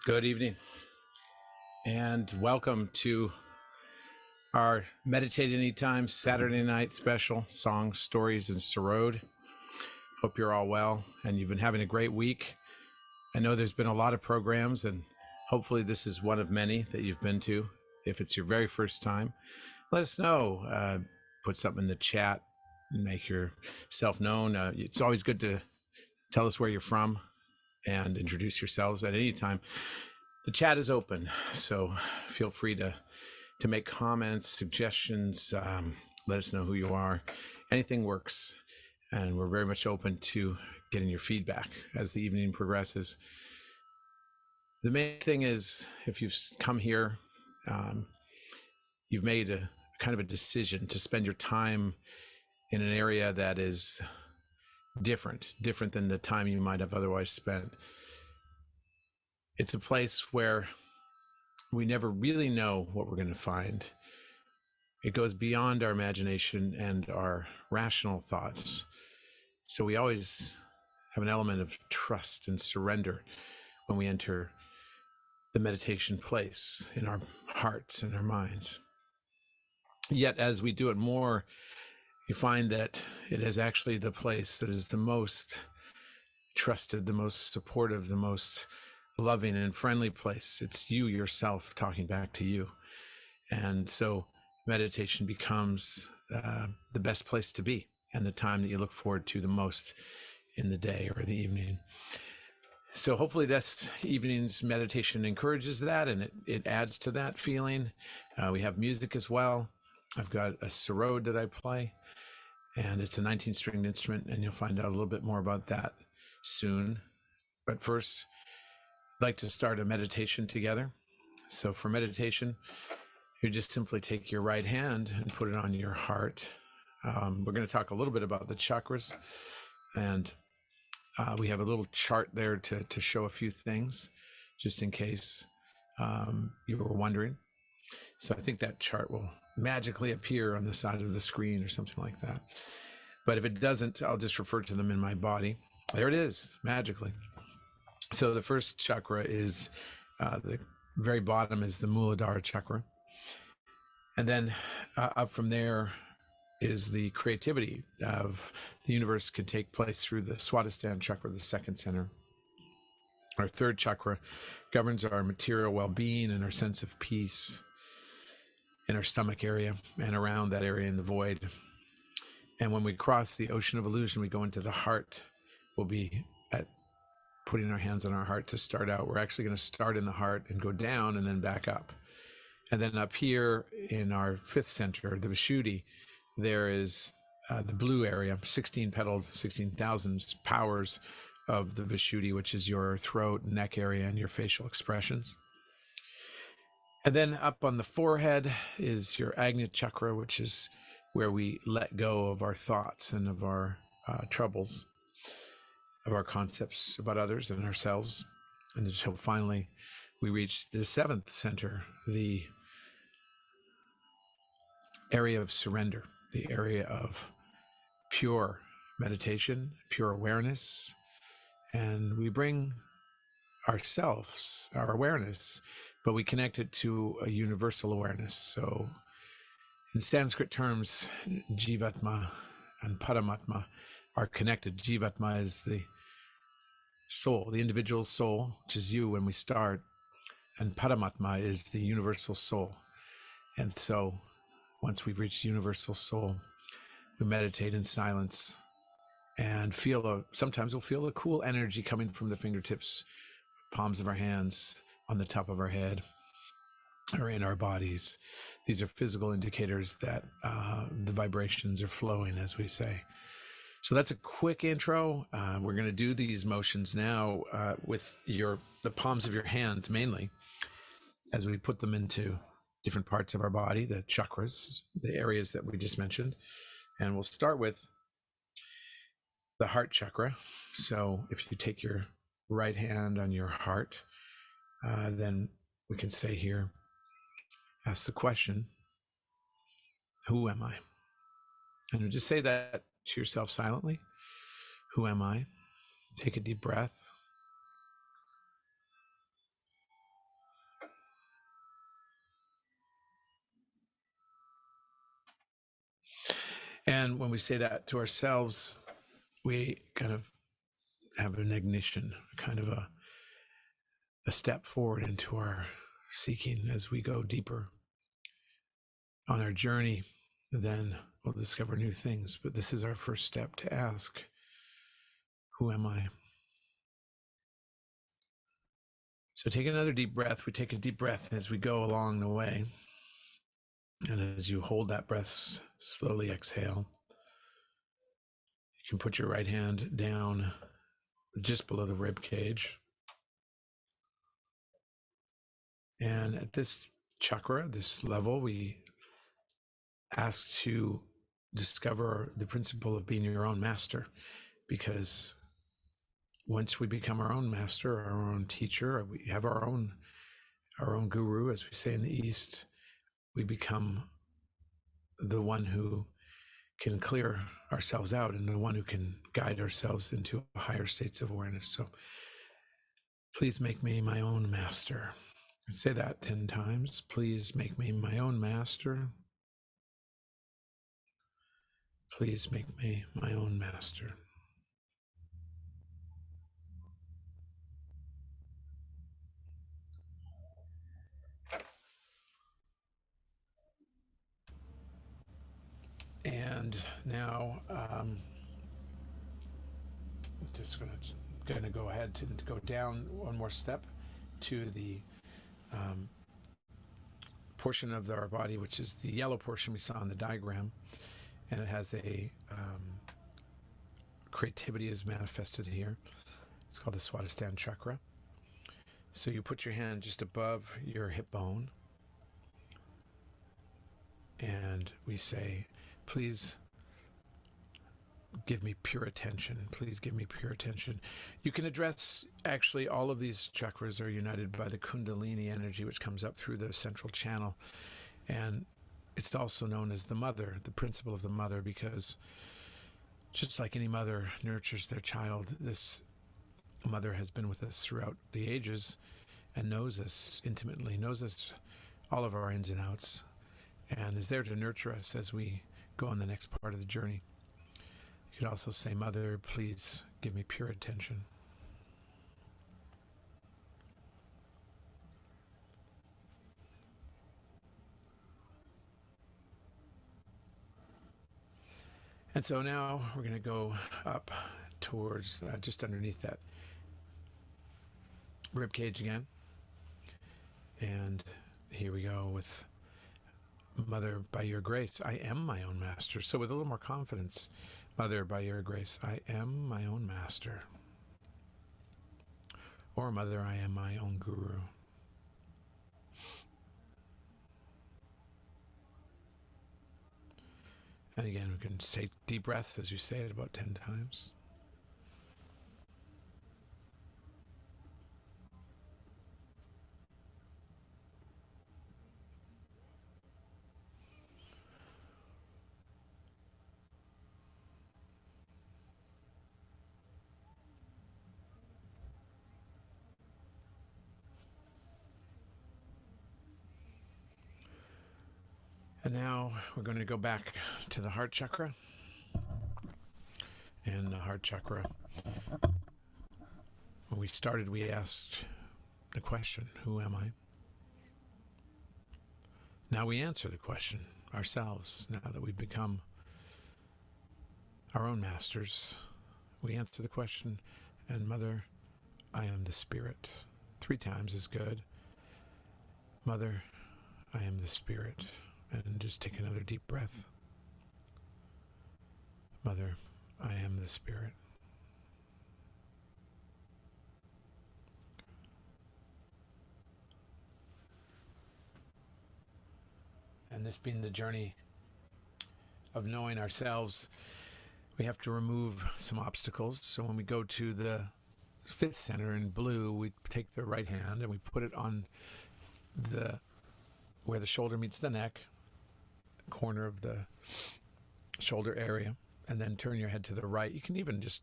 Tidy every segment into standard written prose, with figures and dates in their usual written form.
Good evening, and welcome to our Meditate Anytime Saturday night special, Songs, Stories, and Sarod. Hope you're all well and you've been having a great week. I know there's been a lot of programs, and hopefully this is one of many that you've been to. If it's your very first time, let us know. Put something in the chat and make yourself known. It's always good to tell us where you're from and introduce yourselves at any time. The chat is open, so feel free to make comments, suggestions. Let us know who you are. Anything works, and we're very much open to getting your feedback as the evening progresses. The main thing is, if you've come here, you've made a kind of a decision to spend your time in an area that is different than the time you might have otherwise spent. It's a place where we never really know what we're going to find. It goes beyond our imagination and our rational thoughts. So we always have an element of trust and surrender when we enter the meditation place in our hearts and our minds. Yet as we do it more, you find that it is actually the place that is the most trusted, the most supportive, the most loving and friendly place. It's you yourself talking back to you. And so meditation becomes the best place to be, and the time that you look forward to the most in the day or the evening. So hopefully this evening's meditation encourages that, and it adds to that feeling. We have music as well. I've got a sarod that I play, and it's a 19-stringed instrument, and you'll find out a little bit more about that soon. But first, I'd like to start a meditation together. So for meditation, you just simply take your right hand and put it on your heart. We're going to talk a little bit about the chakras, and we have a little chart there to show a few things, just in case you were wondering. So I think that chart will magically appear on the side of the screen or something like that. But if it doesn't, I'll just refer to them in my body. There it is, magically. So the first chakra is the very bottom is the Muladhara chakra. And then up from there is the creativity of the universe can take place through the Swadhisthana chakra, the second center. Our third chakra governs our material well-being and our sense of peace in our stomach area and around that area in the void. And when we cross the ocean of illusion, we go into the heart. We'll be at putting our hands on our heart to start out. We're actually going to start in the heart and go down and then back up. And then up here in our fifth center, the Vishuddhi, there is the blue area, 16-petaled, 16,000 powers of the Vishuddhi, which is your throat, neck area, and your facial expressions. And then up on the forehead is your Agnya chakra, which is where we let go of our thoughts and of our troubles, of our concepts about others and ourselves. And until finally we reach the seventh center, the area of surrender, the area of pure meditation, pure awareness. And we bring ourselves, our awareness, but we connect it to a universal awareness. So in Sanskrit terms, Jivatma and Paramatma are connected. Jivatma is the soul, the individual soul, which is you when we start, and Paramatma is the universal soul. And so once we've reached universal soul, we meditate in silence and sometimes we'll feel a cool energy coming from the fingertips, palms of our hands, on the top of our head, or in our bodies. These are physical indicators that the vibrations are flowing, as we say. So that's a quick intro. We're going to do these motions now with the palms of your hands mainly, as we put them into different parts of our body, the chakras, the areas that we just mentioned. And we'll start with the heart chakra. So if you take your right hand on your heart, then we can say here, ask the question, who am I? And just say that to yourself silently. Who am I? Take a deep breath. And when we say that to ourselves, we kind of have an ignition, kind of a step forward into our seeking as we go deeper on our journey. Then we'll discover new things. But this is our first step to ask, who am I? So take another deep breath. We take a deep breath as we go along the way. And as you hold that breath, slowly exhale. You can put your right hand down just below the rib cage. And at this chakra, this level, we ask to discover the principle of being your own master, because once we become our own master, our own teacher, we have our own guru, as we say in the East, we become the one who can clear ourselves out and the one who can guide ourselves into higher states of awareness. So please make me my own master. Say that 10 times. Please make me my own master. Please make me my own master. And now, just going to go ahead to go down one more step to the portion of our body, which is the yellow portion we saw in the diagram, and it has a creativity is manifested here. It's called the Swadhisthana chakra. So you put your hand just above your hip bone, and we say, please give me pure attention. Please give me pure attention. You can address, actually, all of these chakras are united by the Kundalini energy, which comes up through the central channel. And it's also known as the mother, the principle of the mother, because just like any mother nurtures their child, this mother has been with us throughout the ages and knows us intimately, knows us, all of our ins and outs, and is there to nurture us as we go on the next part of the journey. You could also say, Mother, please give me pure attention. And so now we're going to go up towards just underneath that rib cage again. And here we go with Mother, by your grace, I am my own master. So with a little more confidence, Mother, by your grace, I am my own master. Or Mother, I am my own guru. And again, we can take deep breaths as you say it about 10 times. And now we're going to go back to the heart chakra. And the heart chakra, when we started, we asked the question, who am I? Now we answer the question ourselves. Now that we've become our own masters, we answer the question, and Mother, I am the Spirit. 3 times is good. Mother, I am the Spirit. And just take another deep breath. Mother, I am the Spirit. And this being the journey of knowing ourselves, we have to remove some obstacles. So when we go to the 5th center in blue, we take the right hand and we put it on where the shoulder meets the neck, corner of the shoulder area, and then turn your head to the right. You can even just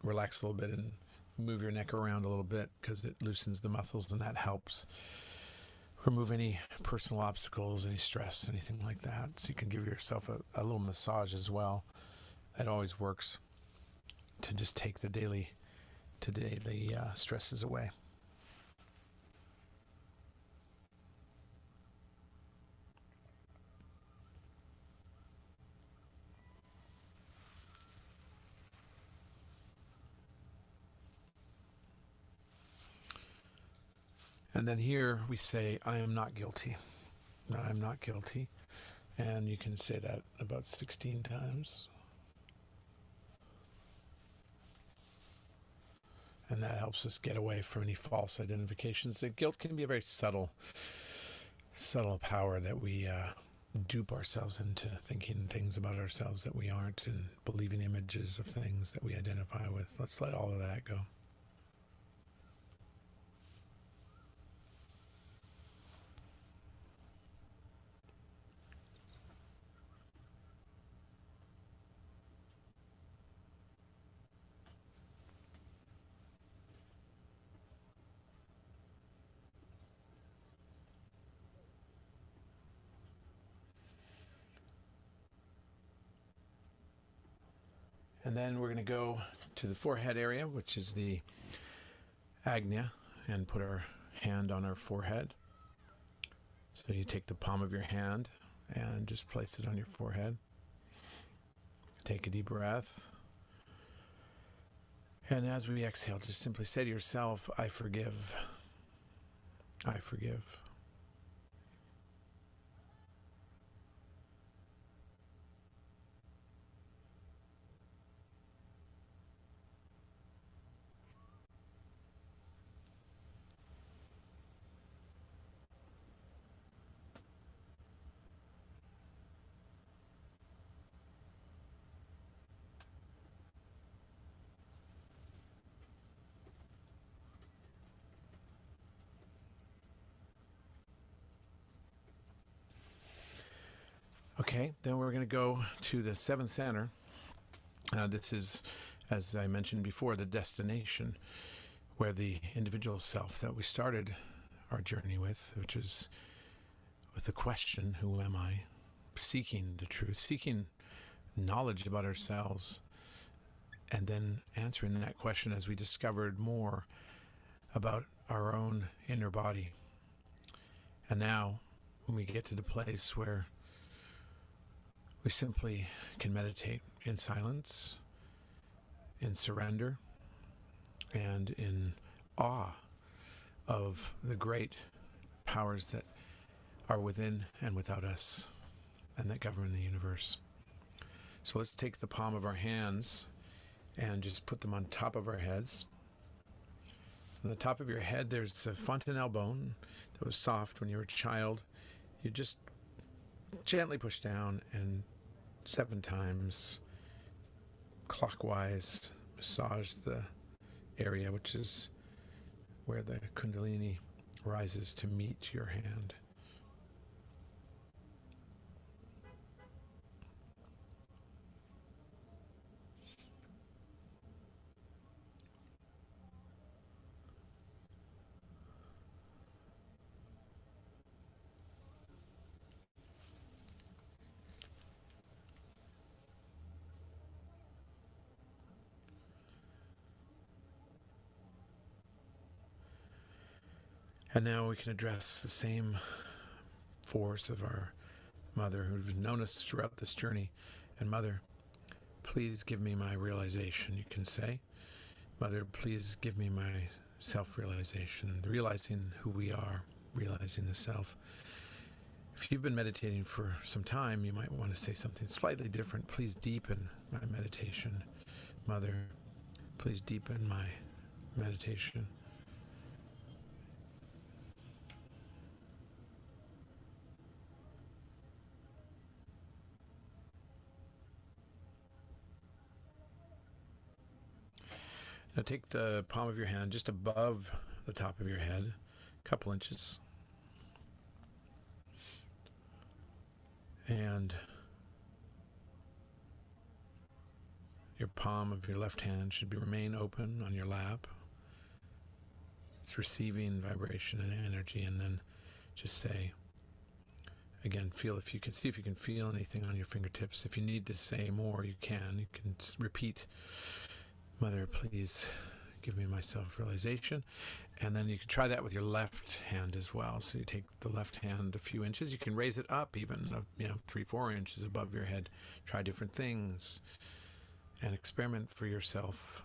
relax a little bit and move your neck around a little bit because it loosens the muscles, and that helps remove any personal obstacles, any stress, anything like that. So you can give yourself a little massage as well. That always works to just take the daily stresses away. And then here we say, I am not guilty. I am not guilty. And you can say that about 16 times. And that helps us get away from any false identifications. Guilt can be a very subtle power that we dupe ourselves into thinking things about ourselves that we aren't and believing images of things that we identify with. Let's let all of that go. And then we're going to go to the forehead area, which is the Agnya, and put our hand on our forehead. So you take the palm of your hand and just place it on your forehead. Take a deep breath. And as we exhale, just simply say to yourself, I forgive. I forgive. Okay, then we're going to go to the seventh center. This is, as I mentioned before, the destination where the individual self that we started our journey with, which is with the question, who am I? Seeking the truth, seeking knowledge about ourselves, and then answering that question as we discovered more about our own inner body. And now, when we get to the place where we simply can meditate in silence, in surrender, and in awe of the great powers that are within and without us and that govern the universe. So let's take the palm of our hands and just put them on top of our heads. On the top of your head, there's a fontanelle bone that was soft when you were a child. You just gently push down and 7 times clockwise massage the area, which is where the Kundalini rises to meet your hand. And now we can address the same force of our mother who's known us throughout this journey. And Mother, please give me my realization, you can say. Mother, please give me my self-realization, realizing who we are, realizing the self. If you've been meditating for some time, you might want to say something slightly different. Please deepen my meditation. Mother, please deepen my meditation. Now take the palm of your hand just above the top of your head, a couple inches. And your palm of your left hand should remain open on your lap. It's receiving vibration and energy, and then just say, again, feel if you can, see if you can feel anything on your fingertips. If you need to say more, you can repeat, Mother, please give me my self-realization. And then you can try that with your left hand as well. So you take the left hand a few inches. You can raise it up even, 3-4 inches above your head. Try different things and experiment for yourself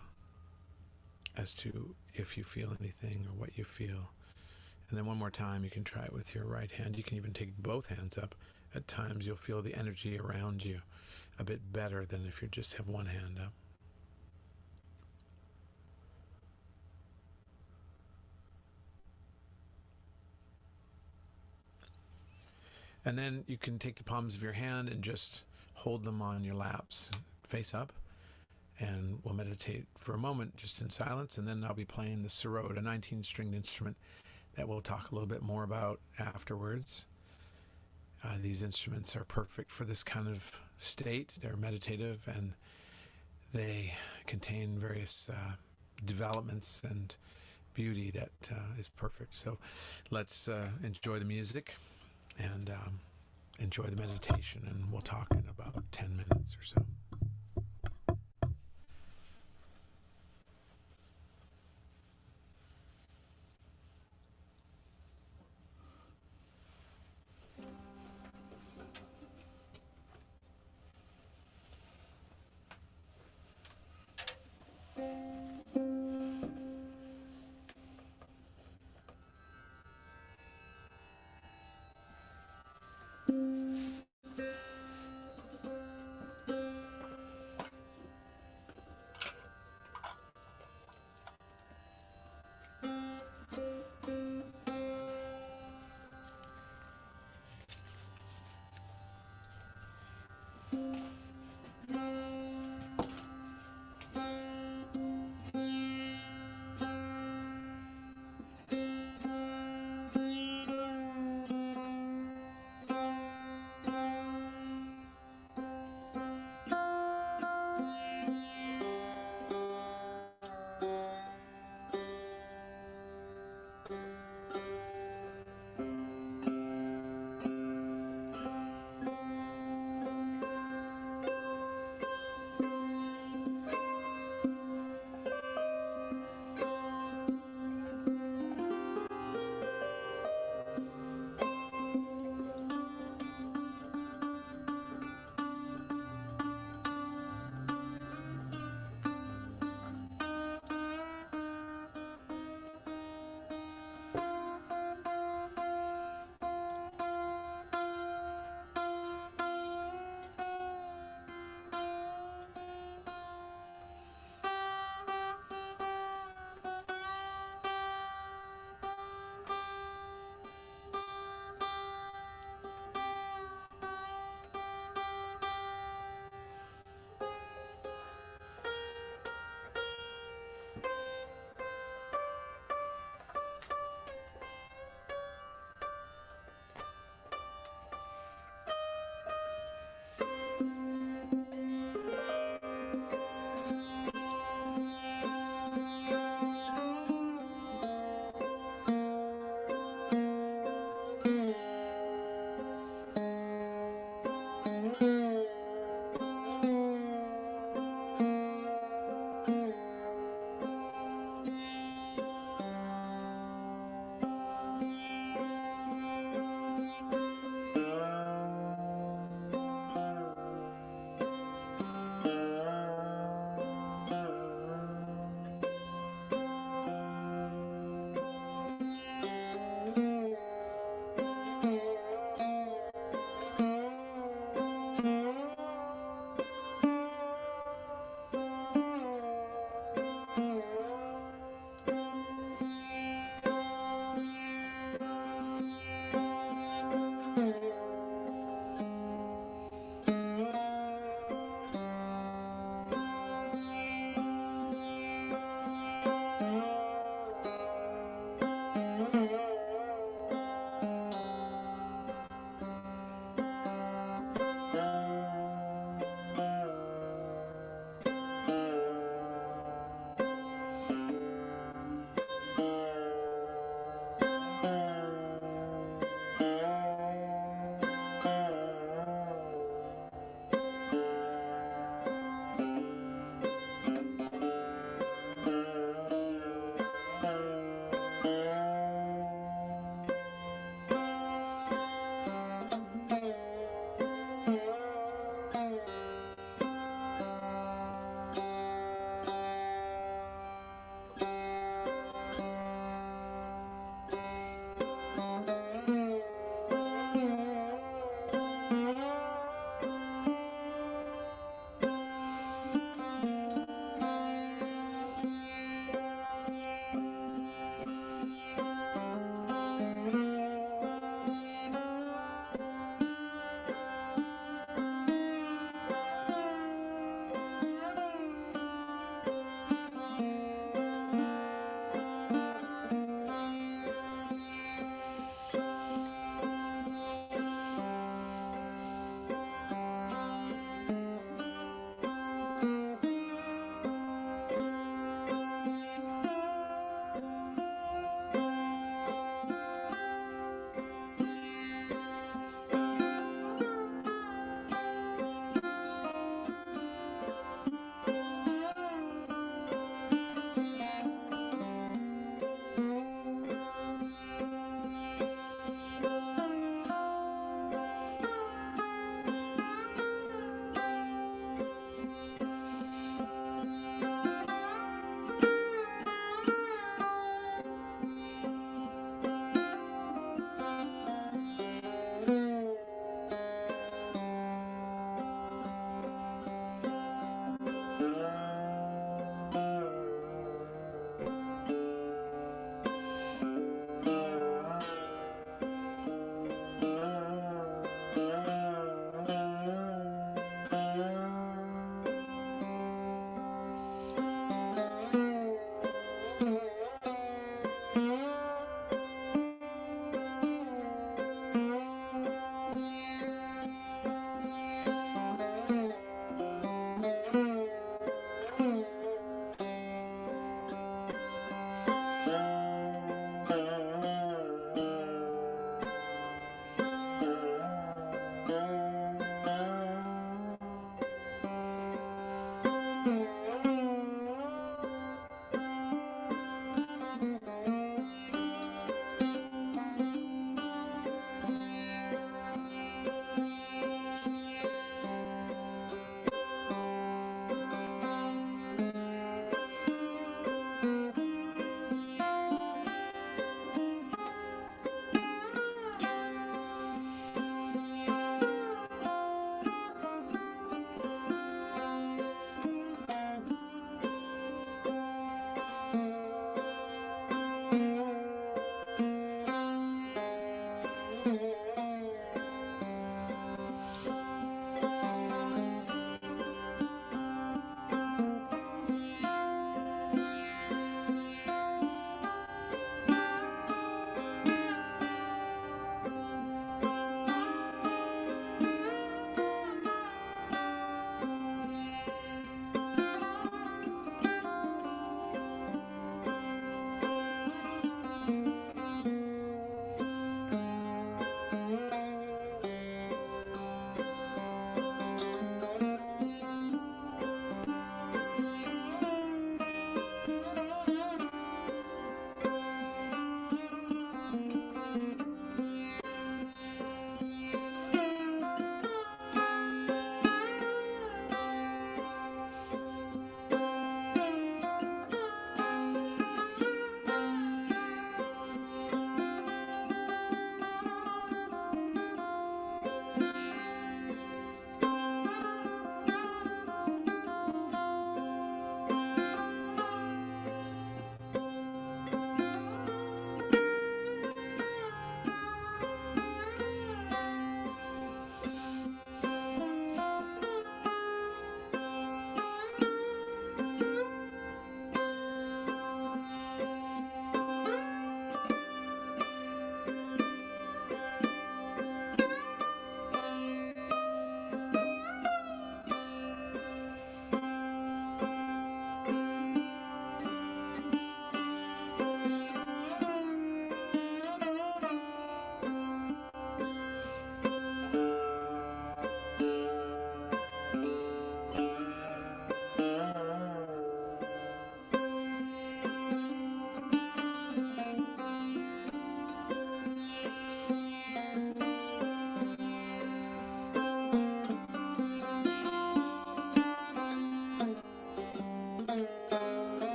as to if you feel anything or what you feel. And then one more time, you can try it with your right hand. You can even take both hands up. At times, you'll feel the energy around you a bit better than if you just have one hand up. And then you can take the palms of your hand and just hold them on your laps, face up. And we'll meditate for a moment just in silence. And then I'll be playing the sarod, a 19-stringed instrument that we'll talk a little bit more about afterwards. These instruments are perfect for this kind of state. They're meditative and they contain various developments and beauty that is perfect. So let's enjoy the music and enjoy the meditation, and we'll talk in about 10 minutes or so.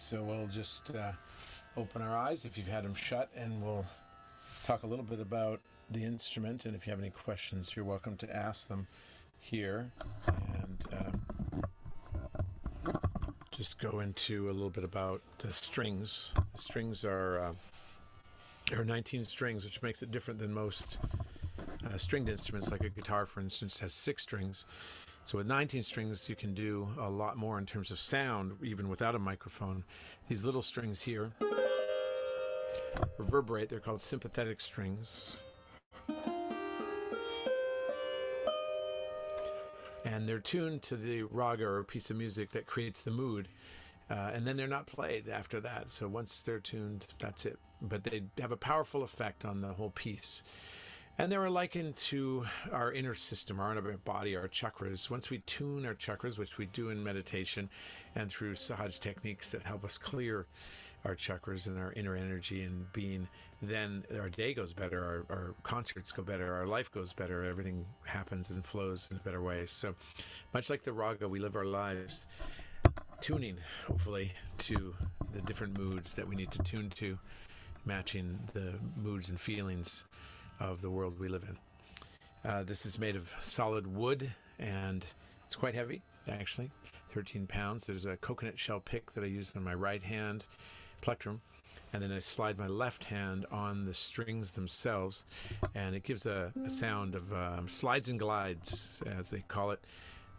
So we'll just open our eyes if you've had them shut, and we'll talk a little bit about the instrument. And if you have any questions, you're welcome to ask them here. And just go into a little bit about the strings. The strings are 19 strings, which makes it different than most stringed instruments. Like a guitar, for instance, has 6 strings. So with 19 strings, you can do a lot more in terms of sound, even without a microphone. These little strings here reverberate. They're called sympathetic strings. And they're tuned to the raga, or a piece of music that creates the mood. And then they're not played after that. So once they're tuned, that's it. But they have a powerful effect on the whole piece. And they were likened to our inner system, our inner body, our chakras. Once we tune our chakras, which we do in meditation and through Sahaj techniques that help us clear our chakras and our inner energy and being, then our day goes better, our concerts go better, our life goes better, everything happens and flows in a better way. So much like the raga, we live our lives tuning, hopefully, to the different moods that we need to tune to, matching the moods and feelings of the world we live in. This is made of solid wood, and it's quite heavy, actually, 13 pounds. There's a coconut shell pick that I use on my right hand plectrum, and then I slide my left hand on the strings themselves, and it gives a sound of slides and glides, as they call it.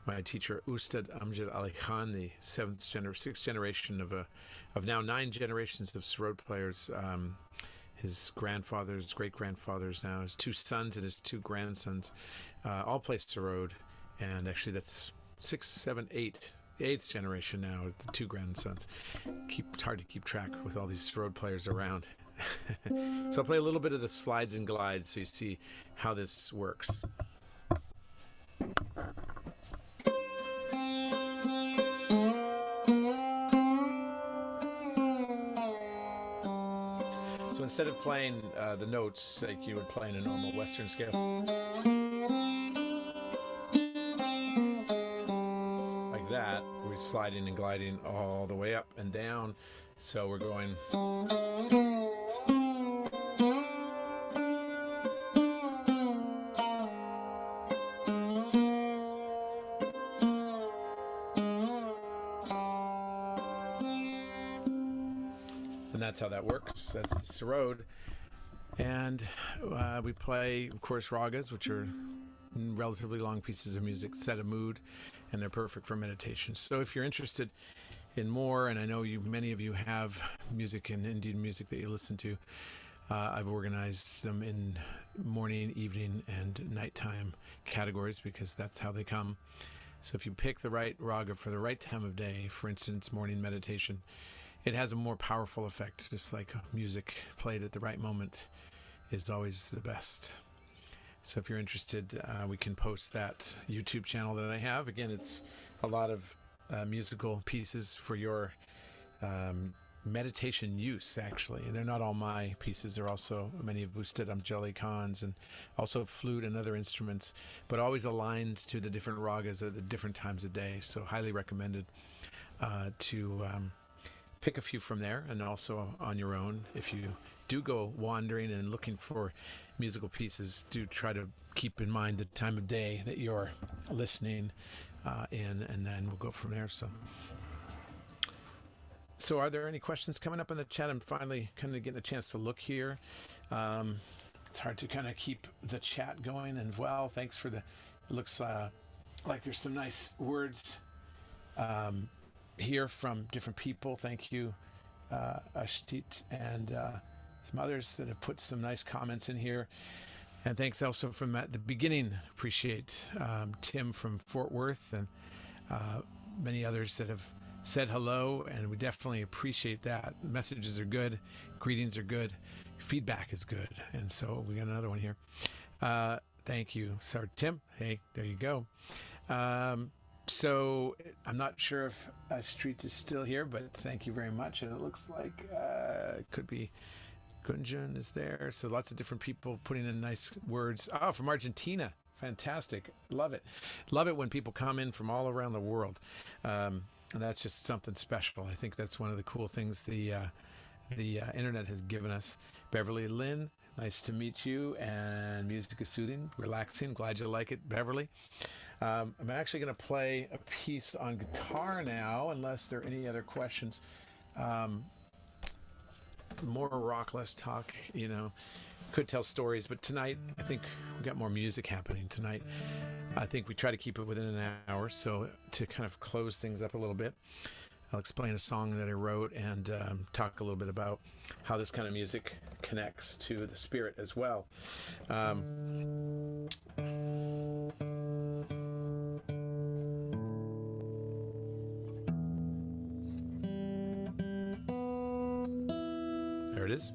My teacher, Ustad Amjad Ali Khan, the sixth generation of now 9 generations of sarod players, his grandfathers, great-grandfathers now, his 2 sons and his 2 grandsons, all play sarod. And actually that's 6, 7, 8, 8th generation now, the 2 grandsons. It's hard to keep track with all these sarod players around. So I'll play a little bit of the slides and glides so you see how this works. So instead of playing the notes like you would play in a normal Western scale, like that, we're sliding and gliding all the way up and down. So we're going. And that's how that works. That's the sarod. And we play, of course, ragas, which are relatively long pieces of music, set a mood, and they're perfect for meditation. So if you're interested in more, and I know many of you have music and Indian music that you listen to, I've organized them in morning, evening, and nighttime categories because that's how they come. So if you pick the right raga for the right time of day, for instance, morning meditation, it has a more powerful effect, just like music played at the right moment is always the best. So if you're interested, we can post that YouTube channel that I have. Again, it's a lot of musical pieces for your meditation use, actually. And they're not all my pieces. They're also many of Ustad Amjad Khan's, and also flute and other instruments, but always aligned to the different ragas at the different times of day. So highly recommended to pick a few from there, and also on your own. If you do go wandering and looking for musical pieces, do try to keep in mind the time of day that you're listening in, and then we'll go from there. So are there any questions coming up in the chat? I'm finally kind of getting a chance to look here. It's hard to kind of keep the chat going. And well, thanks for it looks like there's some nice words here from different people. Thank you, Ashtit, and some others that have put some nice comments in here. And thanks also from at the beginning. Appreciate Tim from Fort Worth, and many others that have said hello, and we definitely appreciate that. The messages are good, greetings are good, feedback is good, and so we got another one here. Thank you, sir. Tim. Hey, there you go. So I'm not sure if Street is still here, but thank you very much. And it looks like it could be Gunjan is there. So lots of different people putting in nice words. Oh, from Argentina. Fantastic. Love it. Love it when people come in from all around the world. And that's just something special. I think that's one of the cool things the internet has given us. Beverly Lynn, nice to meet you. And music is soothing, relaxing. Glad you like it, Beverly. I'm actually going to play a piece on guitar now, unless there are any other questions. More rock, less talk, could tell stories, but tonight I think we got more music happening tonight. I think we try to keep it within an hour, so to kind of close things up a little bit, I'll explain a song that I wrote and talk a little bit about how this kind of music connects to the spirit as well. There it is.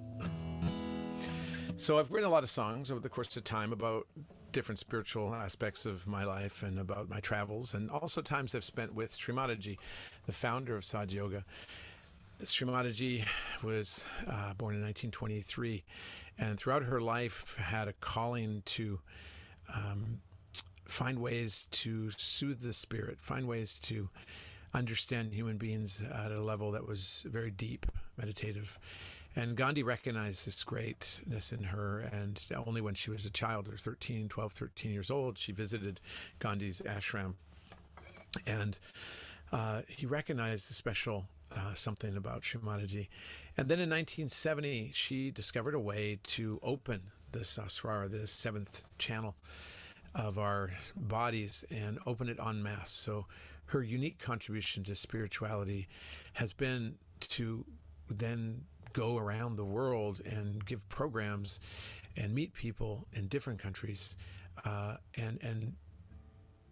So I've written a lot of songs over the course of time about different spiritual aspects of my life and about my travels, and also times I've spent with Sri Mataji, the founder of Sahaja Yoga. Sri Mataji was born in 1923, and throughout her life had a calling to find ways to soothe the spirit, find ways to understand human beings at a level that was very deep, meditative. And Gandhi recognized this greatness in her, and only when she was a child, or 12, 13 years old, she visited Gandhi's ashram. And he recognized the special something about Sri Mataji. And then in 1970, she discovered a way to open the Sahasrara, the seventh channel of our bodies, and open it en masse. So her unique contribution to spirituality has been to then go around the world and give programs and meet people in different countries and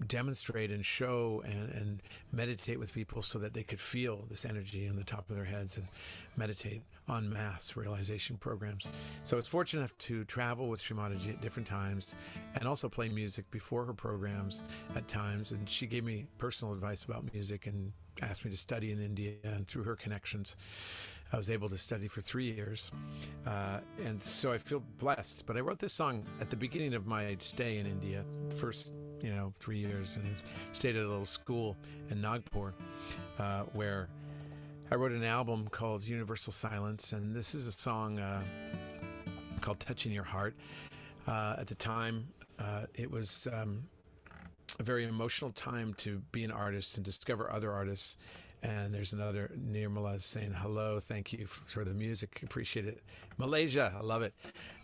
demonstrate and show and meditate with people so that they could feel this energy on the top of their heads and meditate en masse realization programs. So it's fortunate enough to travel with Sri Mataji at different times and also play music before her programs at times. And she gave me personal advice about music and asked me to study in India, and through her connections I was able to study for 3 years, and so I feel blessed. But I wrote this song at the beginning of my stay in India, the first 3 years, and I stayed at a little school in Nagpur where I wrote an album called Universal Silence, and this is a song called Touching Your Heart. At the time it was a very emotional time to be an artist and discover other artists. And there's another, Nirmala, saying hello, thank you for the music, appreciate it. Malaysia, I love it.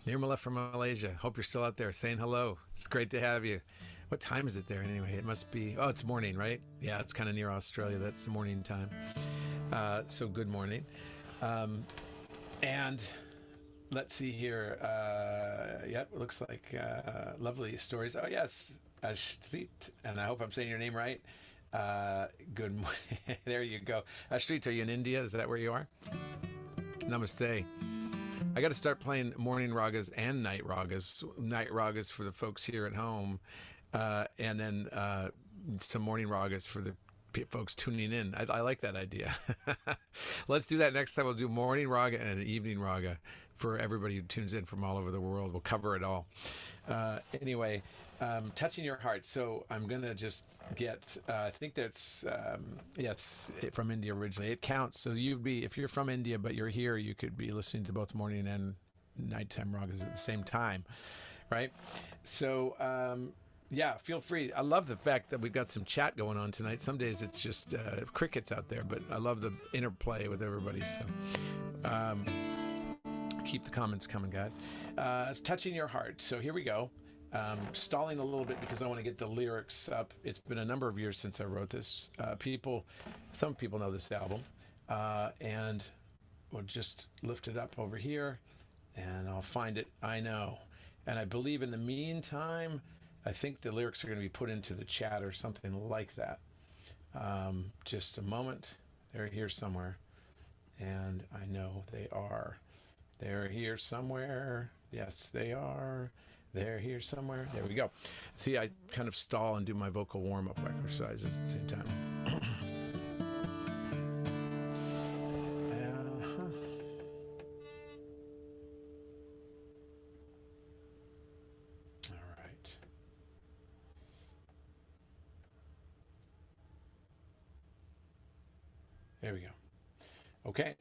Nirmala from Malaysia, hope you're still out there saying hello. It's great to have you. What time is it there anyway? It must be, it's morning, right? Yeah, it's kind of near Australia, that's the morning time. So good morning. And let's see here. Yep, looks like lovely stories. Oh yes, Ashrit, and I hope I'm saying your name right. Good morning. There you go. Ashrit, are you in India? Is that where you are? Namaste. I got to start playing morning ragas and night ragas for the folks here at home, and then some morning ragas for the folks tuning in. I like that idea. Let's do that next time. We'll do morning raga and an evening raga for everybody who tunes in from all over the world. We'll cover it all. Anyway, touching your heart. So I'm gonna just get. I think that's yes, from India originally. It counts. So if you're from India but you're here, you could be listening to both morning and nighttime ragas at the same time, right? So yeah, feel free. I love the fact that we've got some chat going on tonight. Some days it's just crickets out there, but I love the interplay with everybody. So keep the comments coming, guys. It's Touching Your Heart. So here we go. Stalling a little bit because I want to get the lyrics up. It's been a number of years since I wrote this. Some people know this album, and we'll just lift it up over here, and I'll find it. I know, and I believe in the meantime, I think the lyrics are going to be put into the chat or something like that. Just a moment. They're here somewhere, and I know they are. They're here somewhere. Yes, they are. They're here somewhere. There we go. See, I kind of stall and do my vocal warm-up exercises at the same time. All right. There we go. Okay.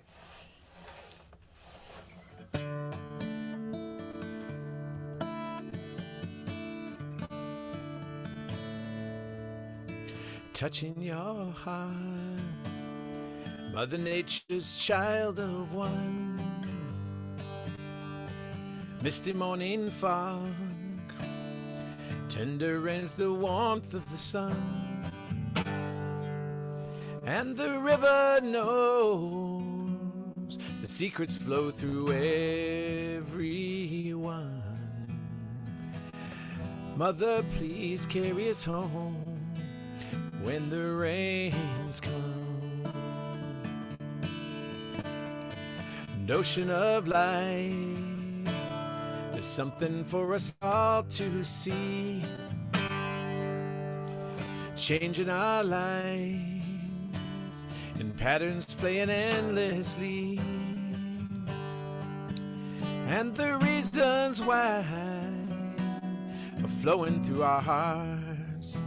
Touching your heart, Mother Nature's child of one. Misty morning fog, tender as the warmth of the sun, and the river knows the secrets flow through everyone. Mother, please carry us home when the rains come. An ocean of light, there's something for us all to see, changing our lives in patterns playing endlessly, and the reasons why are flowing through our hearts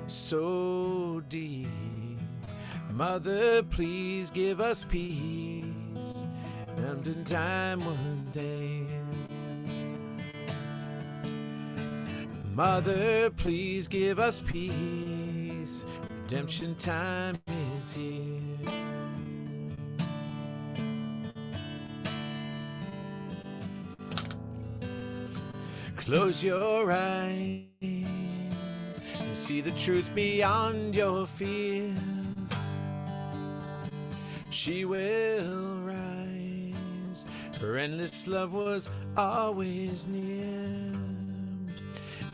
so deep. Mother, please give us peace, and in time one day. Mother, please give us peace, redemption time is here. Close your eyes and see the truth beyond your fears. She will rise, her endless love was always near.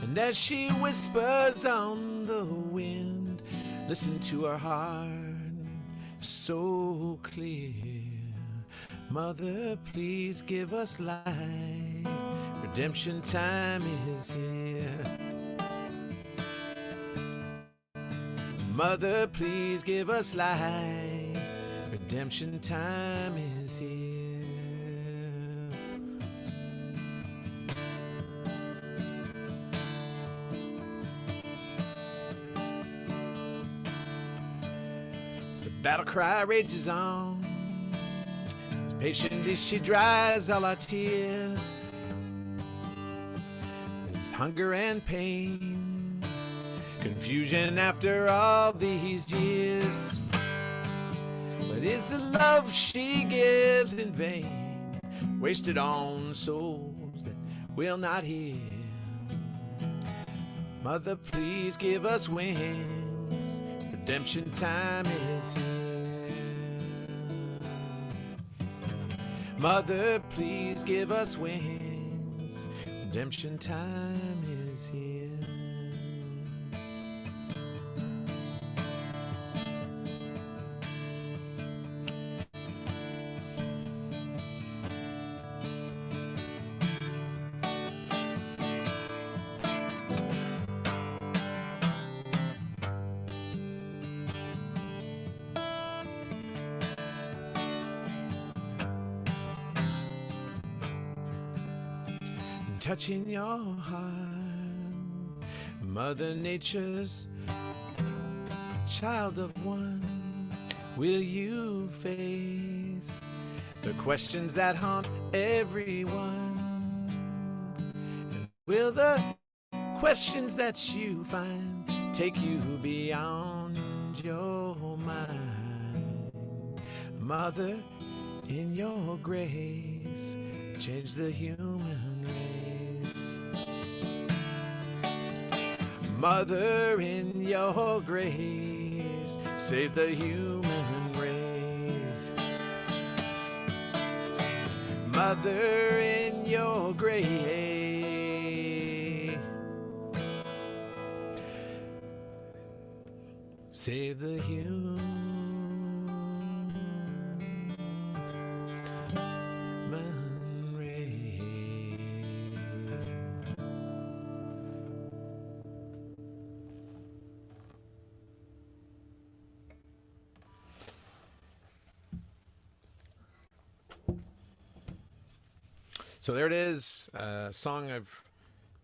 And as she whispers on the wind, listen to her heart so clear. Mother, please give us life, redemption time is here. Mother, please give us life, redemption time is here. The battle cry rages on, as patiently she dries all our tears. There's hunger and pain, confusion after all these years. But is the love she gives in vain, wasted on souls that will not hear? Mother, please give us wings, redemption time is here. Mother, please give us wings, redemption time is here. Touching your heart, Mother Nature's child of one. Will you face the questions that haunt everyone? And will the questions that you find take you beyond your mind? Mother, in your grace, change the human race. Mother, in your grace, save the human race. Mother, in your grace, save the human race. So there it is, a song I've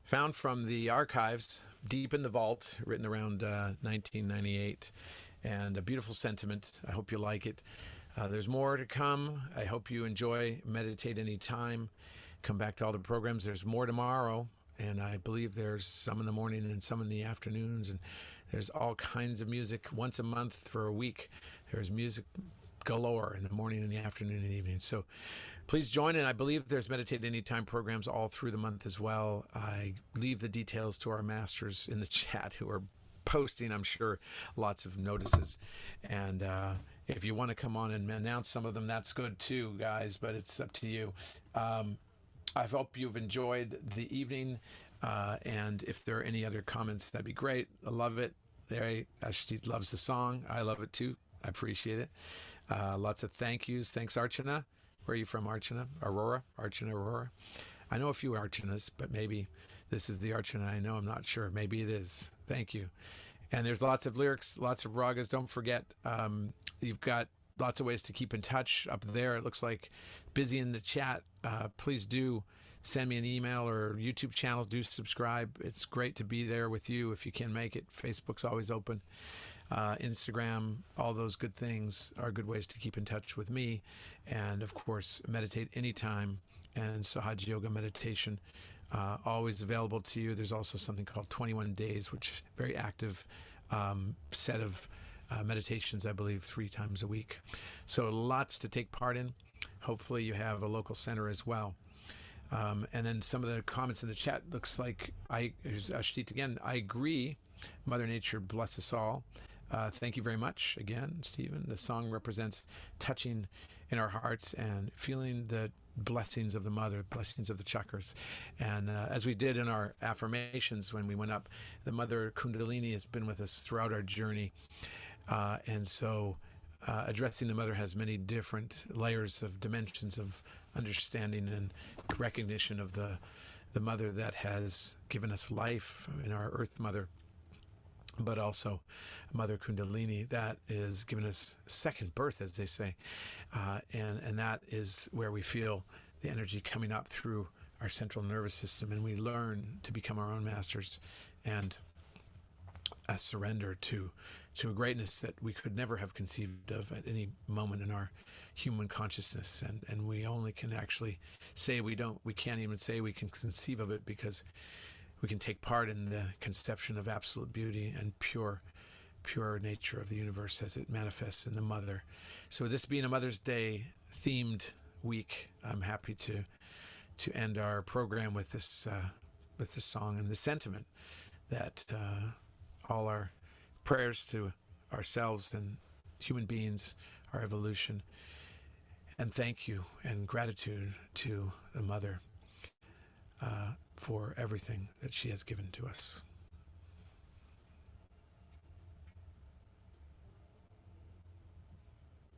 found from the archives deep in the vault, written around 1998. and a beautiful sentiment. I hope you like it. There's more to come. I hope you enjoy Meditate Anytime. Come back to all the programs. There's more tomorrow, and I believe there's some in the morning and some in the afternoons, and there's all kinds of music once a month for a week. There's music galore in the morning and the afternoon and evening. So please join in. I believe there's Meditate Anytime programs all through the month as well. I leave the details to our masters in the chat who are posting, I'm sure, lots of notices. And if you want to come on and announce some of them, that's good too, guys, but it's up to you. I hope you've enjoyed the evening. And if there are any other comments, that'd be great. I love it. Ashti loves the song. I love it too. I appreciate it. Lots of thank yous. Thanks, Archana. Where are you from, Archana? Aurora? Archana Aurora? I know a few Archanas, but maybe this is the Archana I know. I'm not sure. Maybe it is. Thank you. And there's lots of lyrics, lots of ragas. Don't forget, you've got lots of ways to keep in touch up there. It looks like busy in the chat. Please do send me an email or YouTube channel. Do subscribe. It's great to be there with you if you can make it. Facebook's always open. Instagram, all those good things are good ways to keep in touch with me. And of course, Meditate Anytime and Sahaj Yoga Meditation, always available to you. There's also something called 21 Days, which is a very active set of meditations, I believe, 3 times a week. So lots to take part in. Hopefully you have a local center as well. And then some of the comments in the chat looks like, here's Ashtit again, I agree. Mother Nature bless us all. Thank you very much again, Stephen. The song represents touching in our hearts and feeling the blessings of the mother, blessings of the chakras. And as we did in our affirmations when we went up, the mother Kundalini has been with us throughout our journey. And so addressing the mother has many different layers of dimensions of understanding and recognition of the mother that has given us life in our earth mother, but also Mother Kundalini that is giving us second birth, as they say. And that is where we feel the energy coming up through our central nervous system, and we learn to become our own masters and surrender to a greatness that we could never have conceived of at any moment in our human consciousness. And we only can actually say we can't even say we can conceive of it, because we can take part in the conception of absolute beauty and pure nature of the universe as it manifests in the mother. So this being a Mother's Day themed week, I'm happy to end our program with this song and the sentiment that all our prayers to ourselves and human beings, our evolution, and thank you and gratitude to the mother for everything that she has given to us.